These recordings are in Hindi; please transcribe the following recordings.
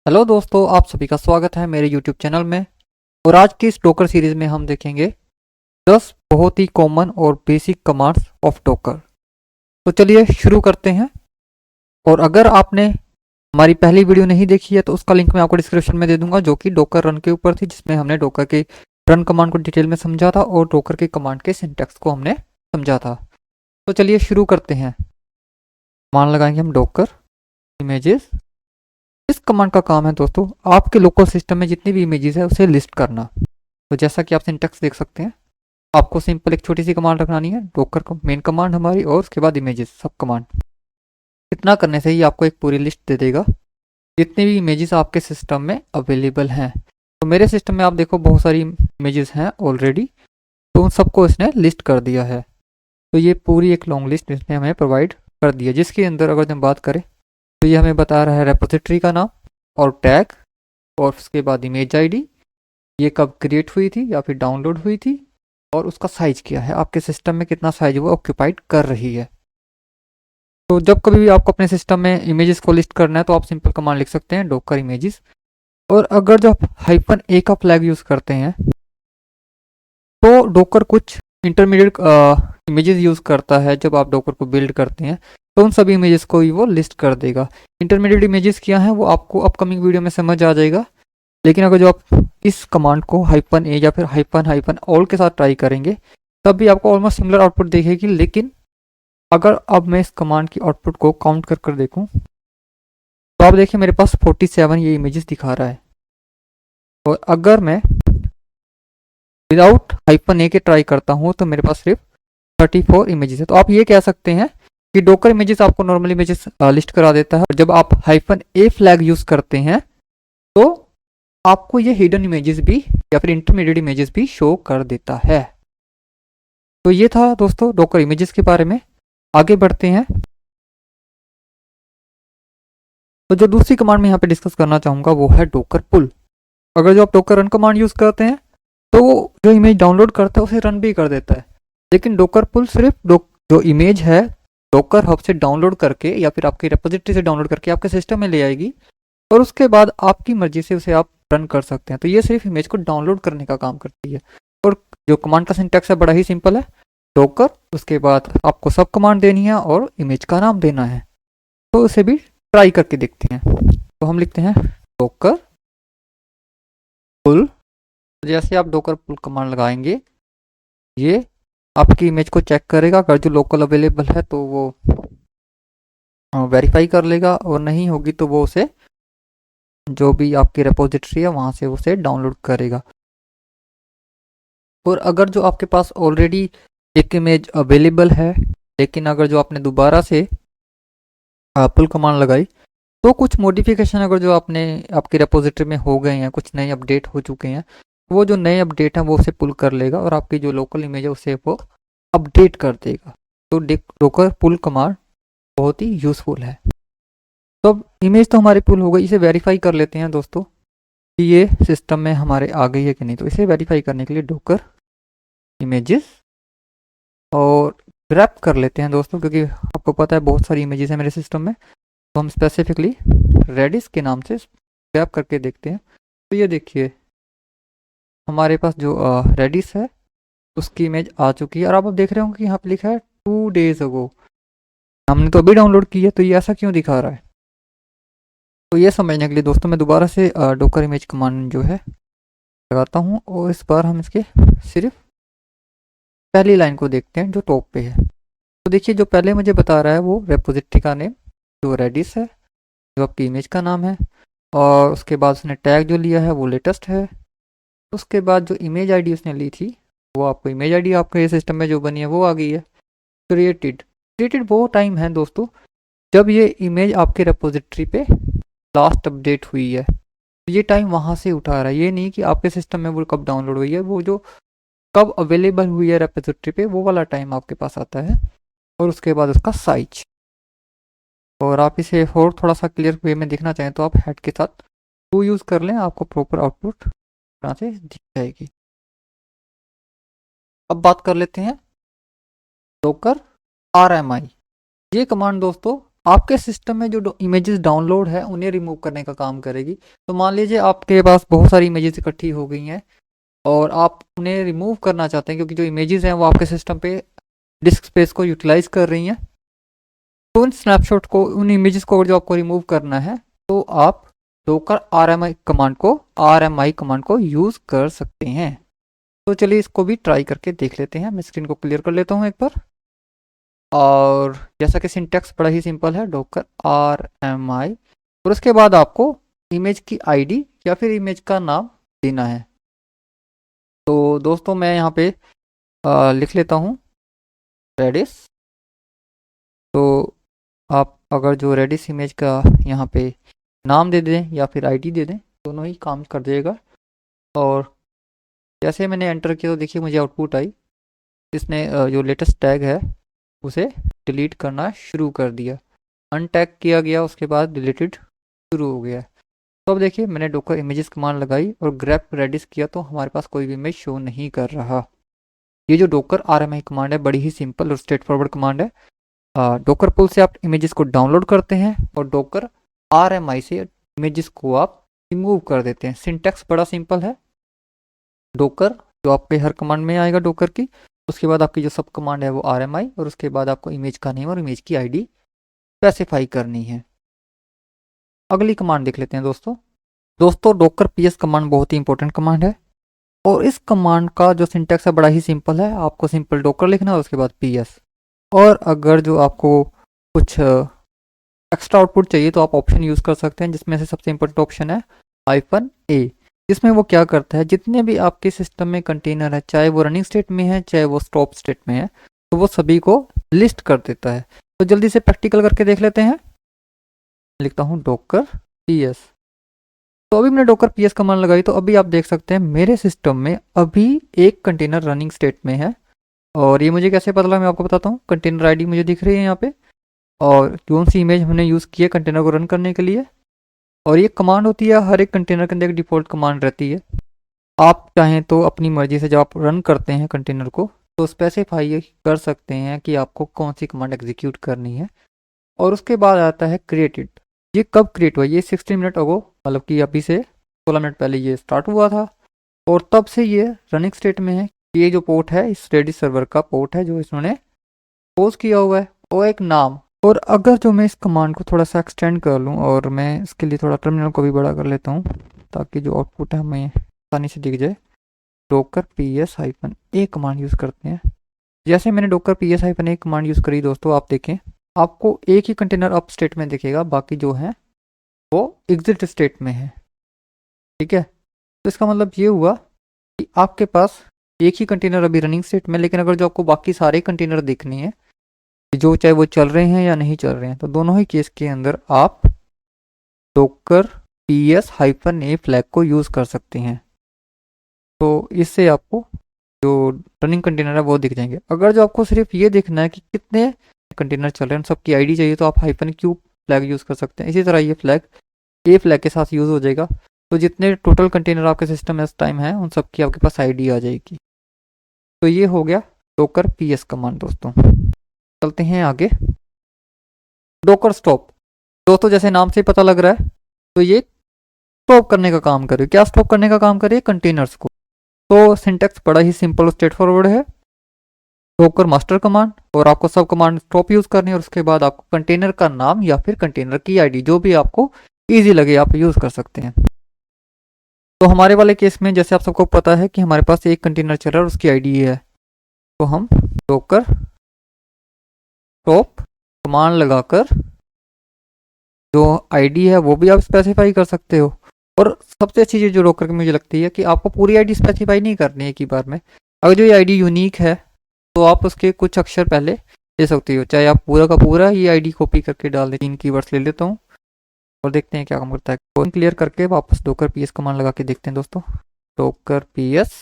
हेलो दोस्तों, आप सभी का स्वागत है मेरे यूट्यूब चैनल में। और आज की इस डोकर सीरीज में हम देखेंगे 10 बहुत ही कॉमन और बेसिक कमांड्स ऑफ डोकर। तो चलिए शुरू करते हैं। और अगर आपने हमारी पहली वीडियो नहीं देखी है तो उसका लिंक मैं आपको डिस्क्रिप्शन में दे दूंगा, जो कि डोकर रन के ऊपर थी, जिसमें हमने डोकर के रन कमांड को डिटेल में समझा था और डोकर के कमांड के सिंटैक्स को हमने समझा था। तो चलिए शुरू करते हैं। मान लगाएंगे हम डोकर इमेजेस। इस कमांड का काम है दोस्तों आपके लोकल सिस्टम में जितनी भी इमेजेस है उसे लिस्ट करना। तो जैसा कि आप सिंटैक्स देख सकते हैं, आपको सिंपल एक छोटी सी कमांड रखनी है, डोकर को मेन कमांड हमारी, और उसके बाद इमेजेस सब कमांड। इतना करने से ही आपको एक पूरी लिस्ट दे देगा जितनी भी इमेजेस आपके सिस्टम में अवेलेबल हैं। तो मेरे सिस्टम में आप देखो बहुत सारी इमेजेस हैं ऑलरेडी, तो उन सबको इसने लिस्ट कर दिया है। तो ये पूरी एक लॉन्ग लिस्ट इसने हमें प्रोवाइड कर दी है, जिसके अंदर अगर हम बात करें तो ये हमें बता रहा है रेपोजिटरी का नाम और टैग, और उसके बाद इमेज आईडी, ये कब क्रिएट हुई थी या फिर डाउनलोड हुई थी, और उसका साइज क्या है, आपके सिस्टम में कितना साइज वो ऑक्यूपाइड कर रही है। तो जब कभी भी आपको अपने सिस्टम में इमेजेस को लिस्ट करना है तो आप सिंपल कमांड लिख सकते हैं डोकर इमेजेस। और अगर जब -a का फ्लैग यूज़ करते हैं तो डोकर कुछ इंटरमीडिएट इमेजेस यूज़ करता है। जब आप डोकर को बिल्ड करते हैं तो उन सभी इमेजेस को ही वो लिस्ट कर देगा। इंटरमीडिएट इमेजेस क्या हैं वो आपको अपकमिंग वीडियो में समझ आ जाएगा। लेकिन अगर जो आप इस कमांड को -a या फिर -ऑल के साथ ट्राई करेंगे तब भी आपको ऑलमोस्ट सिमिलर आउटपुट दिखेगी। लेकिन अगर अब मैं इस कमांड की आउटपुट को काउंट कर कर देखूं तो आप देखिए मेरे पास 47 ये इमेजेस दिखा रहा है। और अगर मैं विदाउट -a के ट्राई करता हूं तो मेरे पास सिर्फ 34 इमेजेस है। तो आप ये कह सकते हैं कि डोकर इमेजेस आपको नॉर्मल इमेजेस लिस्ट करा देता है, और जब आप -a फ्लैग यूज करते हैं तो आपको ये हिडन इमेजेस भी या फिर इंटरमीडिएट इमेजेस भी शो कर देता है। तो ये था दोस्तों डोकर इमेजेस के बारे में। आगे बढ़ते हैं। तो जो दूसरी कमांड मैं यहाँ पे डिस्कस करना चाहूंगा वो है डोकर पुल। अगर जो आप डोकर रन कमांड यूज करते हैं तो वो जो इमेज डाउनलोड करता है उसे रन भी कर देता है। लेकिन डोकर पुल सिर्फ जो इमेज है डोकर हब से डाउनलोड करके या फिर आपकी रेपोजिटरी से डाउनलोड करके आपके सिस्टम में ले आएगी, और उसके बाद आपकी मर्जी से उसे आप रन कर सकते हैं। तो ये सिर्फ इमेज को डाउनलोड करने का काम करती है। और जो कमांड का सिंटैक्स है बड़ा ही सिंपल है, डोकर, उसके बाद आपको सब कमांड देनी है और इमेज का नाम देना है। तो उसे भी ट्राई करके देखते हैं। तो हम लिखते हैं डोकर पुल। जैसे आप डोकर पुल कमांड लगाएंगे ये आपकी इमेज को चेक करेगा। अगर जो लोकल अवेलेबल है तो वो वेरीफाई कर लेगा, और नहीं होगी तो वो उसे जो भी आपकी रेपोजिटरी है वहाँ से उसे डाउनलोड करेगा। और अगर जो आपके पास ऑलरेडी एक इमेज अवेलेबल है, लेकिन अगर जो आपने दोबारा से पुल कमांड लगाई तो कुछ मॉडिफिकेशन अगर जो आपने आपकी रेपोजिटरी में हो गए हैं, कुछ नए अपडेट हो चुके हैं, वो जो नए अपडेट हैं वो उसे पुल कर लेगा और आपकी जो लोकल इमेज है उसे वो अपडेट कर देगा। तो डोकर पुल कमांड बहुत ही यूज़फुल है। तो अब इमेज तो हमारी पुल हो गई, इसे वेरीफाई कर लेते हैं दोस्तों कि ये सिस्टम में हमारे आ गई है कि नहीं। तो इसे वेरीफाई करने के लिए डोकर इमेजेस और ग्रैब कर लेते हैं दोस्तों, क्योंकि आपको पता है बहुत सारी इमेजेस हैं मेरे सिस्टम में। तो हम स्पेसिफिकली रेडिस के नाम से ग्रैब करके देखते हैं। तो ये देखिए हमारे पास जो रेडिस है उसकी इमेज आ चुकी है, और आप देख रहे होंगे कि यहाँ पे लिखा है 2 days अगो। हमने तो अभी डाउनलोड की है, तो ये ऐसा क्यों दिखा रहा है। तो ये समझने के लिए दोस्तों मैं दोबारा से डोकर इमेज कमांड जो है लगाता हूँ, और इस बार हम इसके सिर्फ पहली लाइन को देखते हैं जो टॉप पे है। तो देखिए जो पहले मुझे बता रहा है वो रेपोजिटरी का नेम जो रेडिस है, जो आपकी इमेज का नाम है, और उसके बाद उसने टैग जो लिया है वो लेटेस्ट है। उसके बाद जो इमेज आईडी उसने ली थी वो आपको इमेज आईडी आपके सिस्टम में जो बनी है वो आ गई है। क्रिएटेड वो टाइम है दोस्तों जब ये इमेज आपके रेपोजिटरी पे लास्ट अपडेट हुई है। तो ये टाइम वहाँ से उठा रहा है, ये नहीं कि आपके सिस्टम में वो कब डाउनलोड हुई है, वो जो कब अवेलेबल हुई है रेपोजिटरी पे वो वाला टाइम आपके पास आता है। और उसके बाद उसका साइज। और आप इसे और थोड़ा सा क्लियर वे में देखना चाहें तो आप हेड के साथ 2 यूज़ कर लें, आपको प्रॉपर आउटपुट तरह से दिख जाएगी। अब बात कर लेते हैं डोकर RMI। ये कमांड दोस्तों आपके सिस्टम में जो इमेजेस डाउनलोड है उन्हें रिमूव करने का काम करेगी। तो मान लीजिए आपके पास बहुत सारी इमेजेस इकट्ठी हो गई हैं और आप उन्हें रिमूव करना चाहते हैं क्योंकि जो इमेजेस हैं वो आपके सिस्टम पे डिस्क स्पेस को यूटिलाइज कर रही हैं। तो उन स्नैपशॉट को, उन इमेजेस को जो आपको रिमूव करना है तो आप डॉकर आरएमआई कमांड को यूज़ कर सकते हैं। तो चलिए इसको भी ट्राई करके देख लेते हैं। मैं स्क्रीन को क्लियर कर लेता हूँ एक बार। और जैसा कि सिंटैक्स बड़ा ही सिंपल है, डॉकर आरएमआई, और उसके बाद आपको इमेज की आईडी या फिर इमेज का नाम देना है। तो दोस्तों मैं यहाँ पे लिख लेता हूँ रेडिस। तो आप अगर जो रेडिस इमेज का यहाँ पे नाम दे दें या फिर आईडी दे दें, दोनों ही काम कर देगा। और जैसे मैंने एंटर किया तो देखिए मुझे आउटपुट आई। इसने जो लेटेस्ट टैग है उसे डिलीट करना शुरू कर दिया। अनटैग किया गया, उसके बाद डिलीटेड शुरू हो गया। तो अब देखिए मैंने डॉकर इमेजेस कमांड लगाई और ग्रैप रेडिस किया तो हमारे पास कोई भी इमेज शो नहीं कर रहा। ये जो डॉकर आरएमआई कमांड है बड़ी ही सिंपल और स्ट्रेट फॉरवर्ड कमांड है। डॉकर पुल से आप इमेजेस को डाउनलोड करते हैं और डॉकर आरएमआई से इमेजेस को आप रिमूव कर देते हैं। सिंटैक्स बड़ा सिंपल है। डॉकर जो आपके हर कमांड में आएगा डॉकर की, उसके बाद आपकी जो सब कमांड है वो आरएमआई, और उसके बाद आपको इमेज का नेम और इमेज की आईडी स्पेसिफाई करनी है। अगली कमांड देख लेते हैं दोस्तों डॉकर पीएस कमांड बहुत ही इंपॉर्टेंट कमांड है और इस कमांड का जो सिंटैक्स है बड़ा ही सिंपल है। आपको सिंपल डॉकर लिखना है और उसके बाद पीएस। और अगर जो आपको कुछ एक्स्ट्रा आउटपुट चाहिए तो आप ऑप्शन यूज़ कर सकते हैं, जिसमें से सबसे इंपॉर्टेंट ऑप्शन है -a, जिसमें वो क्या करता है, जितने भी आपके सिस्टम में कंटेनर है, चाहे वो रनिंग स्टेट में है चाहे वो स्टॉप स्टेट में है, तो वो सभी को लिस्ट कर देता है। तो जल्दी से प्रैक्टिकल करके देख लेते हैं। लिखता हूँ डॉकर पीएस। तो अभी मैंने डॉकर पीएस कमांड लगाई तो अभी आप देख सकते हैं मेरे सिस्टम में अभी एक कंटेनर रनिंग स्टेट में है। और ये मुझे कैसे पता लगा मैं आपको बताता हूँ। कंटेनर आईडी मुझे दिख रही है यहाँ पे और कौन सी इमेज हमने यूज़ की है कंटेनर को रन करने के लिए। और ये कमांड होती है, हर एक कंटेनर के अंदर एक डिफ़ॉल्ट कमांड रहती है। आप चाहें तो अपनी मर्ज़ी से जब आप रन करते हैं कंटेनर को तो स्पेसिफाई कर सकते हैं कि आपको कौन सी कमांड एग्जीक्यूट करनी है। और उसके बाद आता है क्रिएटेड। ये कब क्रिएट हुआ? ये 16 मिनट अगो, मतलब कि अभी से 16 मिनट पहले ये स्टार्ट हुआ था और तब से ये रनिंग स्टेट में है। ये जो पोर्ट है इस रेडिस सर्वर का पोर्ट है जो इन्होंने पोज किया हुआ है और एक नाम। और अगर जो मैं इस कमांड को थोड़ा सा एक्सटेंड कर लूँ और मैं इसके लिए थोड़ा टर्मिनल को भी बड़ा कर लेता हूँ ताकि जो आउटपुट है हमें आसानी से दिख जाए। डॉकर -a कमांड यूज़ करते हैं। जैसे मैंने डॉकर -a कमांड यूज़ करी दोस्तों, आप देखें आपको एक ही कंटेनर अप स्टेट में दिखेगा, बाकी जो है वो एग्जिट स्टेट में है। ठीक है, तो इसका मतलब ये हुआ कि आपके पास एक ही कंटेनर अभी रनिंग स्टेट में, लेकिन अगर जो आपको बाकी सारे कंटेनर देखने हैं जो चाहे वो चल रहे हैं या नहीं चल रहे हैं, तो दोनों ही केस के अंदर आप डॉकर -a फ्लैग को यूज़ कर सकते हैं। तो इससे आपको जो रनिंग कंटेनर है वो दिख जाएंगे। अगर जो आपको सिर्फ ये देखना है कि कितने कंटेनर चल रहे हैं, सबकी आईडी चाहिए, तो आप -q फ्लैग यूज़ कर सकते हैं। इसी तरह ये फ्लैग a फ्लैग के साथ यूज़ हो जाएगा। तो जितने टोटल कंटेनर आपके सिस्टम में इस टाइम है उन सब की आपके पास आईडी आ जाएगी। तो ये हो गया डॉकर पीएस कमांड दोस्तों। चलते हैं आगे। डॉकर स्टॉप दोस्तों, जैसे नाम से पता लग रहा है तो ये स्टॉप करने का काम करे। क्या स्टॉप करने का काम करे? कंटेनर्स को। तो सिंटैक्स बड़ा ही सिंपल और स्ट्रेट फॉरवर्ड है। डॉकर मास्टर कमांड और आपको सब कमांड स्टॉप यूज़ करनी है और उसके बाद आपको कंटेनर का नाम या फिर कंटेनर की आईडी जो भी आपको ईजी लगे आप यूज़ कर सकते हैं। तो हमारे वाले केस में जैसे आप सबको पता है कि हमारे पास एक कंटेनर चल रहा है और उसकी आईडी है, तो हम डॉकर स्टॉप कमांड लगाकर जो आईडी है वो भी आप स्पेसिफाई कर सकते हो। और सबसे अच्छी चीज़ जो डॉकर की मुझे लगती है कि आपको पूरी आईडी स्पेसिफाई नहीं करनी है एक ही बार में। अगर जो ये आईडी यूनिक है तो आप उसके कुछ अक्षर पहले ले सकते हो, चाहे आप पूरा का पूरा ये आईडी कॉपी करके डाल दें। 3 कीवर्ड्स ले लेता हूँ और देखते हैं क्या काम करता है। कोड क्लियर करके वापस डॉकर पीएस कमांड लगा के देखते हैं दोस्तों। डॉकर पीएस,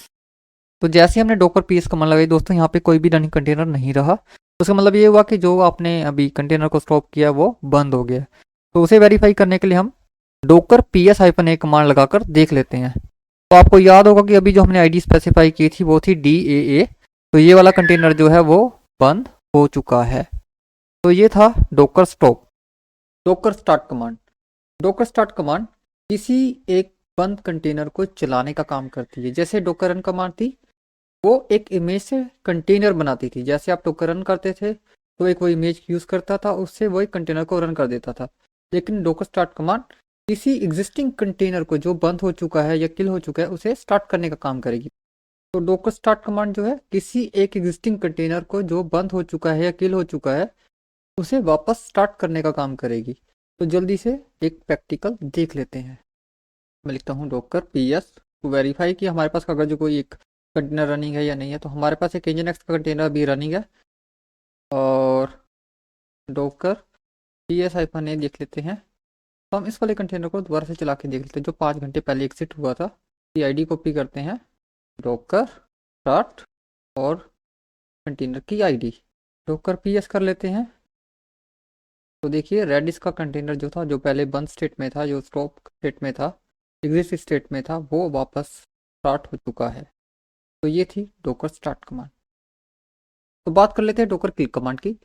तो जैसे हमने डॉकर पीएस कमांड लगाई दोस्तों, यहाँ पे कोई भी रनिंग कंटेनर नहीं रहा। तो उसका मतलब ये हुआ कि जो आपने अभी कंटेनर को स्टॉप किया वो बंद हो गया। तो उसे वेरीफाई करने के लिए हम डॉकर -a कमांड लगाकर देख लेते हैं। तो आपको याद होगा कि अभी जो हमने आईडी स्पेसिफाई की थी वो थी DAA। तो ये वाला कंटेनर जो है वो बंद हो चुका है। तो ये था Docker stop. Docker start command. Docker start command किसी एक बंद कंटेनर को चलाने का काम करती है। जैसे डॉकर रन कमांड थी, वो एक इमेज से कंटेनर बनाती थी। जैसे आप डॉकर रन करते थे तो एक वो इमेज यूज करता था, उससे वो एक कंटेनर को रन कर देता था। लेकिन डॉकर स्टार्ट कमांड किसी एग्जिस्टिंग कंटेनर को जो बंद हो चुका है या किल हो चुका है उसे स्टार्ट करने का काम करेगी। तो डॉकर स्टार्ट कमांड जो है किसी एक एग्जिस्टिंग कंटेनर को जो बंद हो चुका है या किल हो चुका है उसे वापस स्टार्ट करने का काम करेगी। तो जल्दी से एक प्रैक्टिकल देख लेते हैं। मैं लिखता हूँ डॉकर पीएस टू वेरीफाई कि हमारे पास अगर जो कोई एक कंटेनर रनिंग है या नहीं है। तो हमारे पास एक इंजन का कंटेनर भी रनिंग है और डॉकर PS-A देख लेते हैं। तो हम इस वाले कंटेनर को दोबारा से चला के देख लेते हैं जो 5 घंटे पहले एग्जिट हुआ था। CID कॉपी करते हैं, डॉकर स्टार्ट और कंटेनर की ID डॉकर PS कर लेते हैं। तो देखिए रेडिस का कंटेनर जो था, जो पहले बंद स्टेट में था, जो स्टॉप स्टेट में था, एग्जिट स्टेट में था, वो वापस स्टार्ट हो चुका है। तो ये थी डॉकर स्टार्ट कमांड। तो बात कर लेते हैं डॉकर किल कमांड की।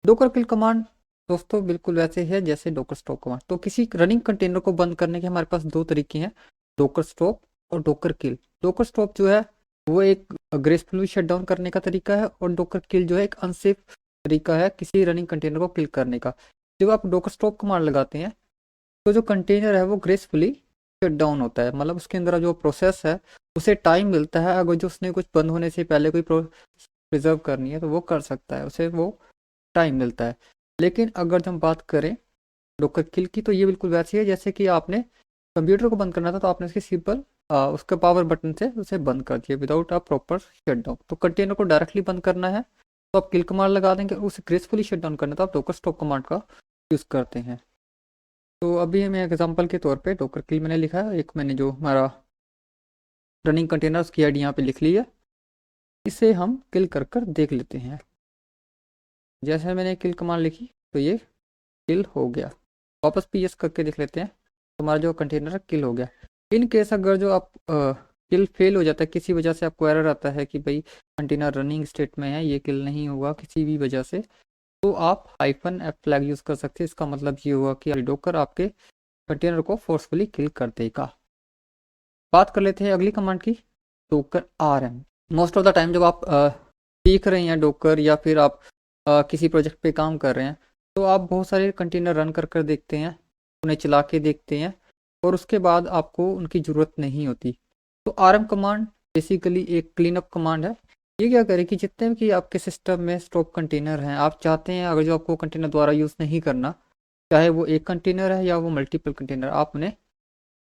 डॉकर किल कमांड दोस्तों बिल्कुल वैसे है जैसे डॉकर स्टॉप कमांड। तो किसी रनिंग कंटेनर को बंद करने के हमारे पास दो तरीके हैं, डॉकर स्टॉप और डॉकर किल। डॉकर स्टॉप जो है वो एक ग्रेसफुली शट डाउन करने का तरीका है और डॉकर किल जो है एक अनसेफ तरीका है किसी रनिंग कंटेनर को किल करने का। जब आप डॉकर स्टॉप कमांड लगाते हैं तो जो कंटेनर है वो ग्रेसफुली शट डाउन होता है, मतलब उसके अंदर जो प्रोसेस है उसे टाइम मिलता है। अगर जो उसने कुछ बंद होने से पहले कोई प्रिजर्व करनी है तो वो कर सकता है, उसे वो टाइम मिलता है। लेकिन अगर हम बात करें डॉकर किल की तो ये बिल्कुल वैसी है जैसे कि आपने कंप्यूटर को बंद करना था तो आपने उसके सिंपल उसके पावर बटन से उसे बंद कर दिया without a proper shut down. तो कंटेनर को डायरेक्टली बंद करना है तो आप किल कमांड लगा देंगे, उसे ग्रेसफुली शट डाउन करना तो आप डॉकर स्टॉप कमांड का यूज़ करते हैं। तो अभी मैं एग्जांपल के तौर पे डॉकर किल मैंने लिखा है, एक मैंने जो हमारा रनिंग कंटेनर उसकी ID यहाँ पे लिख ली है। इसे हम किल कर कर देख लेते हैं। जैसे मैंने किल कमांड लिखी तो ये किल हो गया। वापस PS करके देख लेते हैं तो हमारा जो कंटेनर है किल हो गया। इन केस अगर जो आप किल फेल हो जाता है, किसी वजह से आपको एरर आता है कि भाई कंटेनर रनिंग स्टेट में है, ये किल नहीं हुआ किसी भी वजह से, तो आप -F फ्लैग यूज़ कर सकते हैं। इसका मतलब ये हुआ कि डॉकर आपके कंटेनर को फोर्सफुली किल कर देगा। बात कर लेते हैं अगली कमांड की, Docker RM। Most of the time जब आप सीख रहे हैं डॉकर या फिर आप किसी प्रोजेक्ट पे काम कर रहे हैं तो आप बहुत सारे कंटेनर रन कर कर देखते हैं, उन्हें चला के देखते हैं और उसके बाद आपको उनकी ज़रूरत नहीं होती। तो RM कमांड बेसिकली एक क्लीन अप कमांड है। ये क्या करे कि जितने भी आपके सिस्टम में स्टॉप कंटेनर हैं, आप चाहते हैं अगर जो आपको कंटेनर द्वारा यूज़ नहीं करना, चाहे वो एक कंटेनर है या वो मल्टीपल कंटेनर, आप उन्हें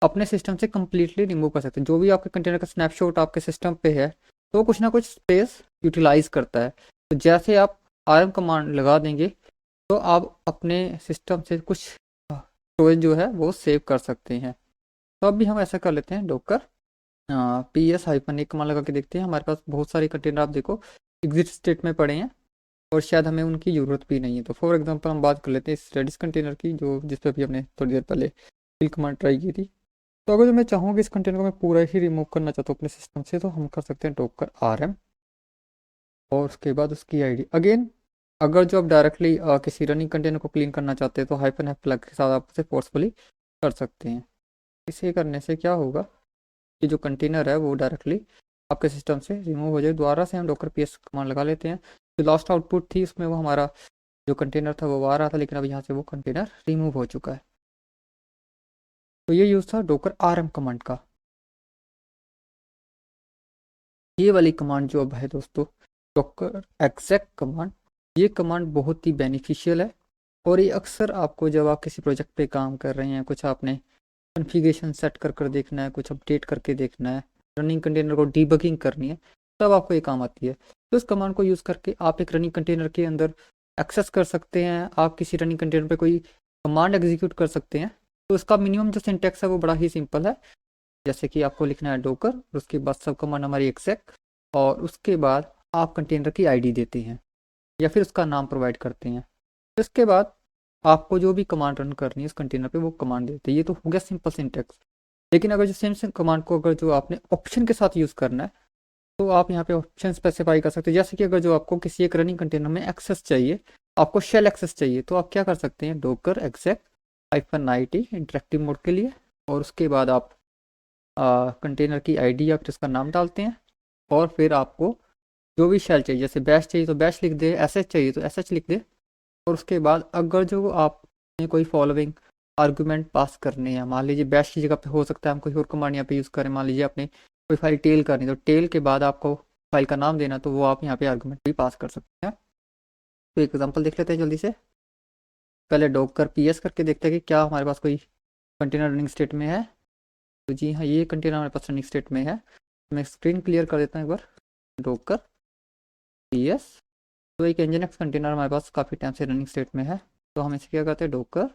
अपने सिस्टम से कम्प्लीटली रिमूव कर सकते हैं। जो भी आपके कंटेनर का स्नैपशॉट आपके सिस्टम पे है तो कुछ ना कुछ स्पेस यूटिलाइज करता है। तो जैसे आप RM कमांड लगा देंगे तो आप अपने सिस्टम से कुछ स्टोरेज जो है वो सेव कर सकते हैं। तो अभी हम ऐसा कर लेते हैं, डॉकर PS-A कमांड लगा के देखते हैं। हमारे पास बहुत सारे कंटेनर आप देखो एग्जिट स्टेट में पड़े हैं और शायद हमें उनकी ज़रूरत भी नहीं है। तो फॉर एग्जांपल हम बात कर लेते हैं इस रेडिस कंटेनर की, जो जिस पर भी हमने थोड़ी देर पहले किल कमांड ट्राई की थी। तो अगर जो मैं चाहूँ कि इस कंटेनर को मैं पूरा ही रिमूव करना चाहता हूँ अपने सिस्टम से, तो हम कर सकते हैं डॉकर RM और उसके बाद उसकी ID। अगेन अगर जो आप डायरेक्टली किसी रनिंग कंटेनर को क्लीन करना चाहते हैं तो -F प्लग के साथ आप उसे फोर्सफुली कर सकते हैं। इसे करने से क्या होगा कि जो कंटेनर है वो डायरेक्टली आपके सिस्टम से रिमूव हो जाए। दोबारा से हम डॉकर PS कमांड लगा लेते हैं। जो लास्ट आउटपुट थी उसमें वो हमारा जो कंटेनर था वो आ रहा था, लेकिन अब यहाँ से वो कंटेनर रिमूव हो चुका है। तो ये यूज़ था डॉकर RM कमांड का। ये वाली कमांड जो अब है दोस्तों डॉकर exec कमांड, ये कमांड बहुत ही बेनिफिशियल है और ये अक्सर आपको जब आप किसी प्रोजेक्ट पे काम कर रहे हैं, कुछ आपने कॉन्फ़िगरेशन सेट कर कर देखना है, कुछ अपडेट करके देखना है, रनिंग कंटेनर को डीबगिंग करनी है, तब आपको ये काम आती है। तो इस कमांड को यूज़ करके आप एक रनिंग कंटेनर के अंदर एक्सेस कर सकते हैं, आप किसी रनिंग कंटेनर पे कोई कमांड एग्जीक्यूट कर सकते हैं। तो इसका मिनिमम जो सिंटेक्स है वो बड़ा ही सिंपल है। जैसे कि आपको लिखना है डॉकर, उसके बाद सब कमांड हमारी एक्सेक और उसके बाद आप कंटेनर की ID देते हैं या फिर उसका नाम प्रोवाइड करते हैं। इसके बाद आपको जो भी कमांड रन करनी है इस कंटेनर पे वो कमांड देते हैं। ये तो हो गया सिंपल सिंटेक्स। लेकिन अगर जो सेम कमांड को अगर जो आपने ऑप्शन के साथ यूज़ करना है तो आप यहाँ पे ऑप्शन स्पेसिफाई कर सकते हैं। जैसे कि अगर जो आपको किसी एक रनिंग कंटेनर में एक्सेस चाहिए, आपको शेल एक्सेस चाहिए, तो आप क्या कर सकते हैं, Docker exec -IT interactive mode के लिए, और उसके बाद आप कंटेनर की आईडी या फिर उसका नाम डालते हैं, और फिर आपको जो भी शेल चाहिए, जैसे बैश चाहिए तो बैश लिख दे, एसएच चाहिए तो एसएच लिख दे, और उसके बाद अगर जो आपने कोई फॉलोइंग आर्गूमेंट पास करने हैं, मान लीजिए बैश की जगह पे हो सकता है हम कोई और कमांड यहाँ पे यूज़ करें, मान लीजिए आपने कोई फाइल टेल करनी, तो टेल के बाद आपको फाइल का नाम देना, तो वो आप यहाँ पे आर्गूमेंट भी पास कर सकते हैं। तो एक एग्जांपल देख लेते हैं जल्दी से। पहले डॉकर पीएस करके देखते हैं कि क्या हमारे पास कोई कंटेनर रनिंग स्टेट में है। तो जी हाँ, ये कंटेनर हमारे पास रनिंग स्टेट में है। मैं स्क्रीन क्लियर कर देता हूँ एक बार। डॉकर पीएस, तो एक nginx कंटेनर हमारे पास काफ़ी टाइम से रनिंग स्टेट में है, तो हम इसे क्या करते हैं, डॉकर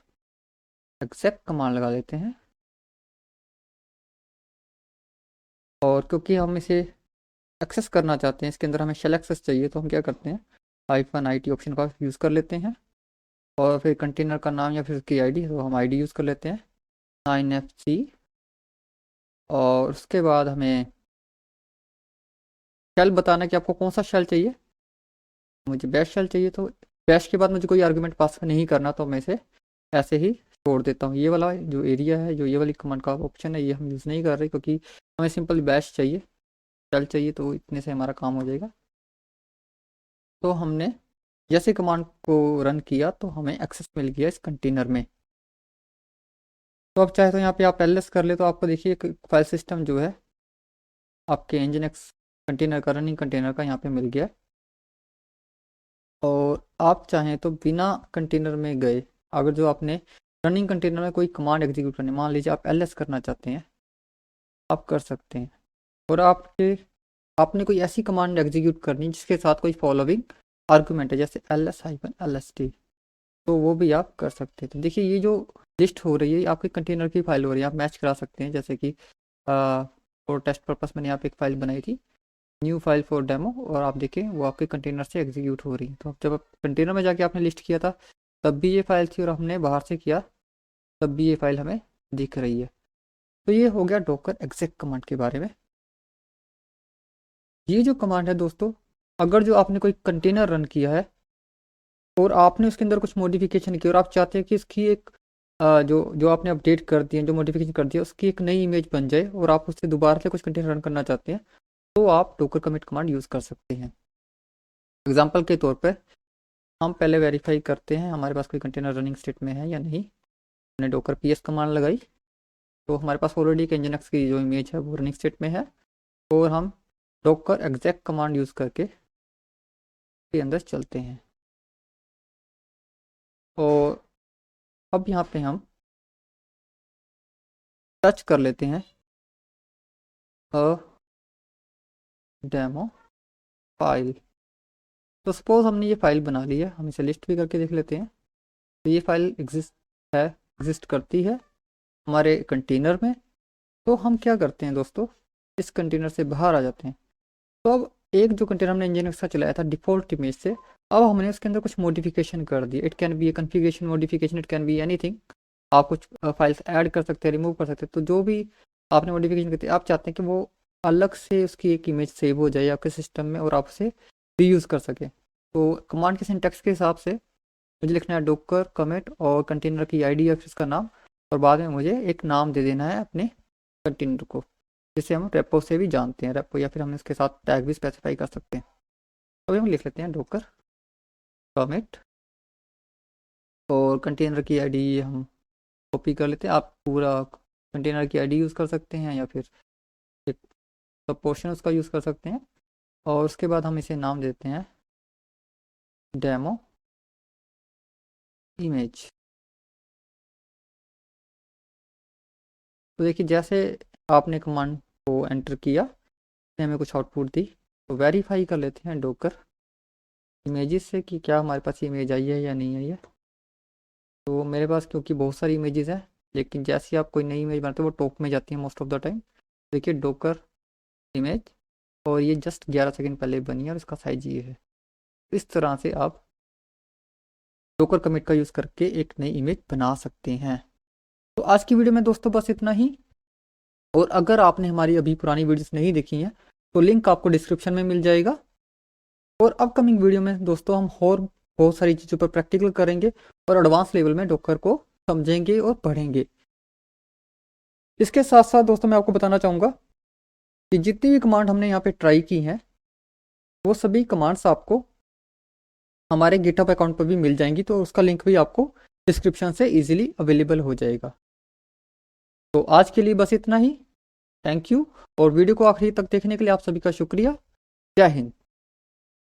एक्सेक कमांड लगा देते हैं। और क्योंकि हम इसे एक्सेस करना चाहते हैं, इसके अंदर हमें शेल एक्सेस चाहिए, तो हम क्या करते हैं, -IT ऑप्शन का यूज़ कर लेते हैं, और फिर कंटेनर का नाम या फिर उसकी आईडी, तो हम आईडी यूज़ कर लेते हैं 9FC, और उसके बाद हमें शेल बताना कि आपको कौन सा शेल चाहिए। मुझे बैश शेल चाहिए, तो बैश के बाद मुझे कोई आर्गुमेंट पास नहीं करना, तो मैं इसे ऐसे ही छोड़ देता हूँ। ये वाला जो एरिया है, जो ये वाली कमांड का ऑप्शन है, ये हम यूज़ नहीं कर रहे, क्योंकि हमें सिंपल बैश चाहिए, शेल चाहिए, तो इतने से हमारा काम हो जाएगा। तो हमने जैसे कमांड को रन किया तो हमें एक्सेस मिल गया इस कंटेनर में। तो अब चाहे तो यहाँ पे आप एलएस कर ले, तो आपको देखिए फाइल सिस्टम जो है आपके nginx कंटेनर का, रनिंग कंटेनर का यहाँ पे मिल गया। और आप चाहें तो बिना कंटेनर में गए, अगर जो आपने रनिंग कंटेनर में कोई कमांड एग्जीक्यूट करनी, मान लीजिए आप एलएस करना चाहते हैं, आप कर सकते हैं। और आपने कोई ऐसी कमांड एग्जीक्यूट करनी जिसके साथ कोई फॉलोइंग आर्गूमेंट है, जैसे ls-lst, तो वो भी आप कर सकते हैं। तो देखिए ये जो लिस्ट हो रही है आपके कंटेनर की फाइल हो रही है, आप मैच करा सकते हैं। जैसे कि फॉर टेस्ट पर्पस मैंने यहाँ पे एक फ़ाइल बनाई थी, न्यू फाइल फॉर डेमो, और आप देखें वो आपके कंटेनर से एग्जीक्यूट हो रही है। तो जब आप कंटेनर में जाके आपने लिस्ट किया था तब भी ये फाइल थी, और हमने बाहर से किया तब भी ये फाइल हमें दिख रही है। तो ये हो गया डॉकर एक्सेक कमांड के बारे में। ये जो कमांड है दोस्तों, अगर जो आपने कोई कंटेनर रन किया है और आपने उसके अंदर कुछ मॉडिफिकेशन किया और आप चाहते हैं कि इसकी एक जो आपने अपडेट कर दिए, जो मॉडिफिकेशन कर दिया, उसकी एक नई इमेज बन जाए, और आप उससे दोबारा से कुछ कंटेनर रन करना चाहते हैं, तो आप डॉकर कमिट कमांड यूज़ कर सकते हैं। एग्जाम्पल के तौर पर हम पहले वेरीफाई करते हैं हमारे पास कोई कंटेनर रनिंग स्टेट में है या नहीं। हमने डॉकर पीएस कमांड लगाई, तो हमारे पास ऑलरेडी एक nginx की जो इमेज है वो रनिंग स्टेट में है, और हम डॉकर एक्सेक कमांड यूज़ करके के अंदर चलते हैं। और अब यहाँ पे हम सर्च कर लेते हैं डेमो फाइल। तो सपोज हमने ये फाइल बना ली है, हम इसे लिस्ट भी करके देख लेते हैं। तो ये फाइल एग्जिस्ट करती है हमारे कंटेनर में। तो हम क्या करते हैं दोस्तों, इस कंटेनर से बाहर आ जाते हैं। तो अब एक जो कंटेनर हमने nginx का चलाया था डिफ़ॉल्ट इमेज से, अब हमने उसके अंदर कुछ मॉडिफिकेशन कर दी। It can be a configuration modification, it can be anything. आप कुछ फाइल्स ऐड कर सकते हैं, रिमूव कर सकते हैं। तो जो भी आपने मॉडिफिकेशन करती है, आप चाहते हैं कि वो अलग से उसकी एक इमेज सेव हो जाए आपके सिस्टम में, और आप उसे रीयूज़ कर सकें। तो कमांड के सिंटैक्स के हिसाब से मुझे लिखना है डॉकर कमिट और कंटेनर की आईडी या फिर इसका नाम, और बाद में मुझे एक नाम दे देना है अपने कंटेनर को, जिसे हम रेपो से भी जानते हैं, रेपो, या फिर हम इसके साथ टैग भी स्पेसिफाई कर सकते हैं। अभी हम लिख लेते हैं डॉकर कमिट, और कंटेनर की आईडी हम कॉपी कर लेते हैं। आप पूरा कंटेनर की आईडी यूज़ कर सकते हैं, या फिर एक सब पोर्शन उसका यूज़ कर सकते हैं। और उसके बाद हम इसे नाम देते हैं डेमो इमेज। तो देखिए जैसे आपने कमांड को एंटर किया, हमें कुछ आउटपुट दी। तो वेरीफाई कर लेते हैं डॉकर इमेजेस से कि क्या हमारे पास इमेज आई है या नहीं आई है। तो मेरे पास क्योंकि बहुत सारी इमेजेस हैं, लेकिन जैसे ही आप कोई नई इमेज बनाते हो वो टॉप में जाती है मोस्ट ऑफ द टाइम। देखिए डॉकर इमेज, और ये जस्ट 11 सेकंड पहले बनी है, और इसका साइज ये है। इस तरह से आप डॉकर कमिट का यूज़ करके एक नई इमेज बना सकते हैं। तो आज की वीडियो में दोस्तों बस इतना ही। और अगर आपने हमारी अभी पुरानी वीडियोस नहीं देखी हैं तो लिंक आपको डिस्क्रिप्शन में मिल जाएगा। और अपकमिंग वीडियो में दोस्तों हम और बहुत सारी चीज़ों पर प्रैक्टिकल करेंगे और एडवांस लेवल में डॉकर को समझेंगे और पढ़ेंगे। इसके साथ साथ दोस्तों मैं आपको बताना चाहूँगा कि जितनी भी कमांड हमने यहाँ पे ट्राई की हैं वो सभी कमांड्स आपको हमारे गिटहब अकाउंट पर भी मिल जाएंगी, तो उसका लिंक भी आपको डिस्क्रिप्शन से इजीली अवेलेबल हो जाएगा। तो आज के लिए बस इतना ही। थैंक यू, और वीडियो को आखिरी तक देखने के लिए आप सभी का शुक्रिया। जय हिंद।